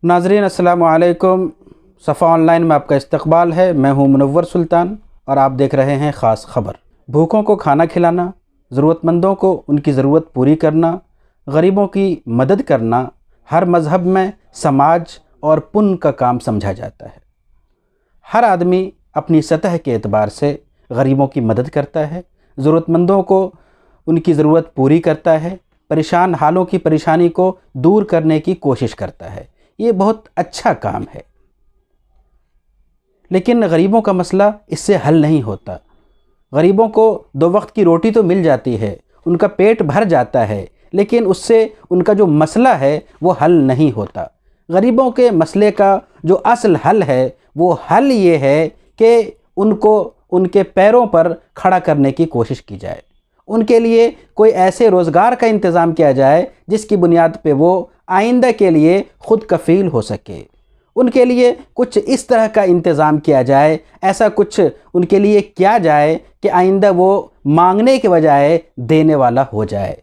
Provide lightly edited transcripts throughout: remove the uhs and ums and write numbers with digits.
नाज़रीन अस्सलामु अलैकुम। सफ़ा ऑनलाइन में आपका इस्तकबाल है। मैं हूं मुनव्वर सुल्तान और आप देख रहे हैं ख़ास खबर। भूखों को खाना खिलाना, ज़रूरतमंदों को उनकी ज़रूरत पूरी करना, गरीबों की मदद करना हर मज़हब में समाज और पुण्य का काम समझा जाता है। हर आदमी अपनी सतह के एतबार से गरीबों की मदद करता है, ज़रूरतमंदों को उनकी ज़रूरत पूरी करता है, परेशान हालों की परेशानी को दूर करने की कोशिश करता है। ये बहुत अच्छा काम है, लेकिन गरीबों का मसला इससे हल नहीं होता। गरीबों को दो वक्त की रोटी तो मिल जाती है, उनका पेट भर जाता है, लेकिन उससे उनका जो मसला है वो हल नहीं होता। गरीबों के मसले का जो असल हल है वो हल ये है कि उनको उनके पैरों पर खड़ा करने की कोशिश की जाए। उनके लिए कोई ऐसे रोज़गार का इंतज़ाम किया जाए जिसकी बुनियाद पे वो आइंदा के लिए ख़ुद कफ़ील हो सके। उनके लिए कुछ इस तरह का इंतज़ाम किया जाए, ऐसा कुछ उनके लिए किया जाए कि आइंदा वो मांगने के बजाय देने वाला हो जाए।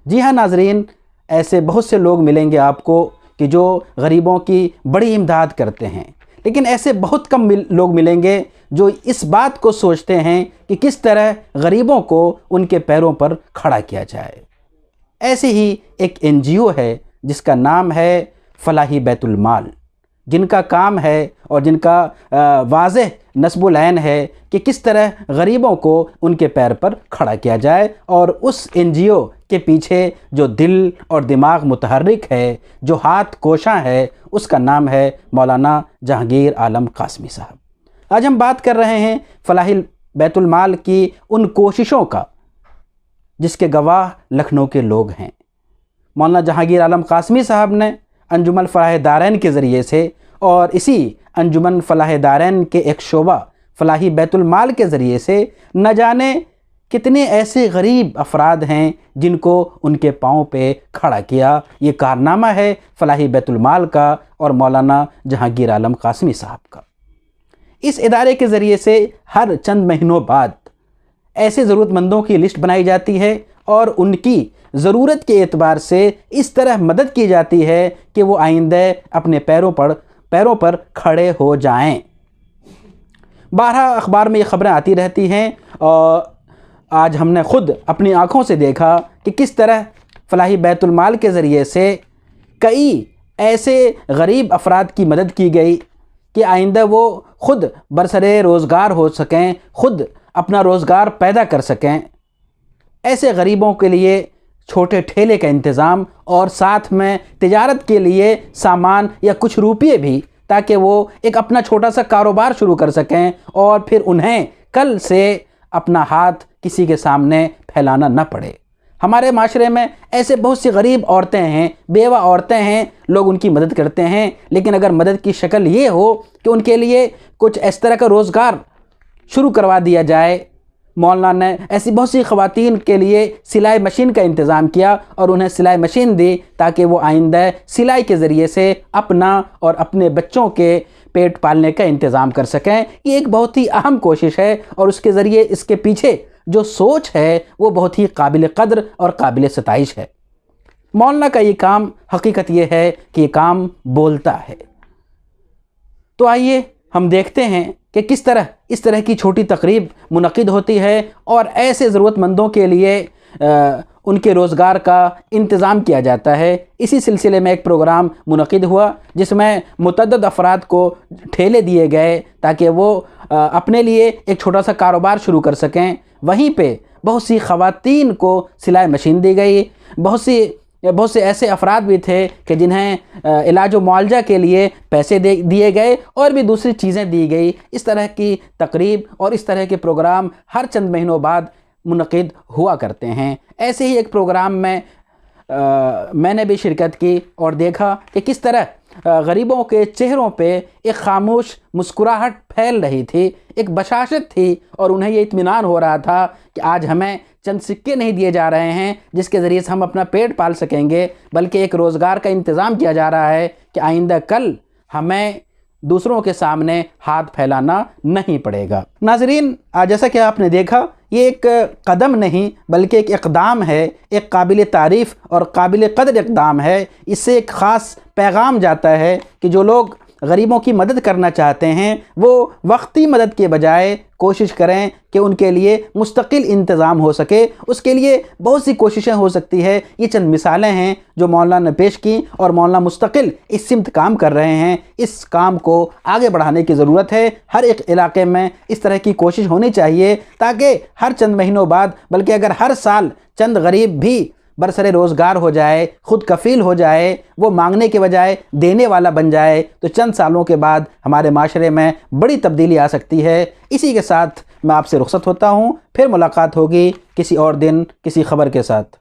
जी हाँ नाज़रीन, ऐसे बहुत से लोग मिलेंगे आपको कि जो गरीबों की बड़ी इमदाद करते हैं, लेकिन ऐसे बहुत कम लोग मिलेंगे जो इस बात को सोचते हैं कि किस तरह गरीबों को उनके पैरों पर खड़ा किया जाए। ऐसे ही एक NGO है जिसका नाम है फलाही बैतुल माल, जिनका काम है और जिनका वाज़ेह नस्बुल ऐन है कि किस तरह गरीबों को उनके पैर पर खड़ा किया जाए। और उस NGO के पीछे जो दिल और दिमाग मुतहर्रिक है, जो हाथ कोशां है, उसका नाम है मौलाना जहांगीर आलम कासमी साहब। आज हम बात कर रहे हैं फलाही बैतुल माल की उन कोशिशों का जिसके गवाह लखनऊ के लोग हैं। मौलाना जहांगीर आलम कासमी साहब ने अंजुमन फलाह दारैन के ज़रिए से और इसी अंजुमन फलाह दारैन के एक शोबा फलाही बैतुल माल के ज़रिए से न जाने कितने ऐसे गरीब अफराद हैं जिनको उनके पाँव पे खड़ा किया। ये कारनामा है फलाही बैतुल माल का और मौलाना जहांगीर आलम कासमी साहब का। इस इदारे के ज़रिए से हर चंद महीनों बाद ऐसे ज़रूरतमंदों की लिस्ट बनाई जाती है और उनकी ज़रूरत के एतबार से इस तरह मदद की जाती है कि वो आइंदा अपने पैरों पर खड़े हो जाएं। बारहा अखबार में ये ख़बरें आती रहती हैं और आज हमने ख़ुद अपनी आँखों से देखा कि किस तरह फलाही बैतुल माल के ज़रिए से कई ऐसे गरीब अफराद की मदद की गई कि आइंदा वो ख़ुद बरसरे रोज़गार हो सकें, ख़ुद अपना रोज़गार पैदा कर सकें। ऐसे गरीबों के लिए छोटे ठेले का इंतज़ाम और साथ में तिजारत के लिए सामान या कुछ रुपये भी, ताकि वो एक अपना छोटा सा कारोबार शुरू कर सकें और फिर उन्हें कल से अपना हाथ किसी के सामने फैलाना न पड़े। हमारे माशरे में ऐसे बहुत सी गरीब औरतें हैं, बेवा औरतें हैं, लोग उनकी मदद करते हैं, लेकिन अगर मदद की शक्ल ये हो कि उनके लिए कुछ इस तरह का रोज़गार शुरू करवा दिया जाए। मौलाना ने ऐसी बहुत सी ख़वातीन के लिए सिलाई मशीन का इंतज़ाम किया और उन्हें सिलाई मशीन दी ताकि वो आइंदा सिलाई के ज़रिए से अपना और अपने बच्चों के पेट पालने का इंतज़ाम कर सकें। ये एक बहुत ही अहम कोशिश है और उसके ज़रिए इसके पीछे जो सोच है वो बहुत ही काबिल क़द्र और काबिल सताइश है। मौलाना का ये काम हकीकत ये है कि ये काम बोलता है। तो आइए हम देखते हैं कि किस तरह इस तरह की छोटी तकरीब मुनक़िद होती है और ऐसे ज़रूरतमंदों के लिए उनके रोज़गार का इंतज़ाम किया जाता है। इसी सिलसिले में एक प्रोग्राम मुनक़िद हुआ जिसमें मुतअद्दिद अफराद को ठेले दिए गए ताकि वो अपने लिए एक छोटा सा कारोबार शुरू कर सकें। वहीं पे बहुत सी ख़वातीन को सिलाई मशीन दी गई। बहुत से ऐसे अफराद भी थे कि जिन्हें इलाज व मुआलजा के लिए पैसे दिए गए और भी दूसरी चीज़ें दी गई। इस तरह की तकरीब और इस तरह के प्रोग्राम हर चंद महीनों बाद मुनक़िद हुआ करते हैं। ऐसे ही एक प्रोग्राम में मैंने भी शिरकत की और देखा कि किस तरह गरीबों के चेहरों पे एक खामोश मुस्कुराहट फैल रही थी, एक बशाशत थी और उन्हें ये इत्मीनान हो रहा था कि आज हमें चंद सिक्के नहीं दिए जा रहे हैं जिसके ज़रिए से हम अपना पेट पाल सकेंगे, बल्कि एक रोज़गार का इंतज़ाम किया जा रहा है कि आइंदा कल हमें दूसरों के सामने हाथ फैलाना नहीं पड़ेगा। नाज़रीन, आज जैसा कि आपने देखा ये एक कदम नहीं बल्कि एक इक़दाम है, एक काबिल तारीफ़ और काबिल क़द्र इक़दाम है। इससे एक ख़ास पैगाम जाता है कि जो लोग गरीबों की मदद करना चाहते हैं वो वक्ती मदद के बजाय कोशिश करें कि उनके लिए मुस्तकिल इंतज़ाम हो सके। उसके लिए बहुत सी कोशिशें हो सकती है। ये चंद मिसालें हैं जो मौलाना ने पेश की और मौलाना मुस्तकिल इस सिमत काम कर रहे हैं। इस काम को आगे बढ़ाने की ज़रूरत है। हर एक इलाके में इस तरह की कोशिश होनी चाहिए ताकि हर चंद महीनों बाद, बल्कि अगर हर साल चंद गरीब भी बरसरे रोज़गार हो जाए, ख़ुद कफ़ील हो जाए, वो मांगने के बजाय देने वाला बन जाए, तो चंद सालों के बाद हमारे माशरे में बड़ी तब्दीली आ सकती है। इसी के साथ मैं आपसे रुख़्सत होता हूँ। फिर मुलाकात होगी किसी और दिन किसी ख़बर के साथ।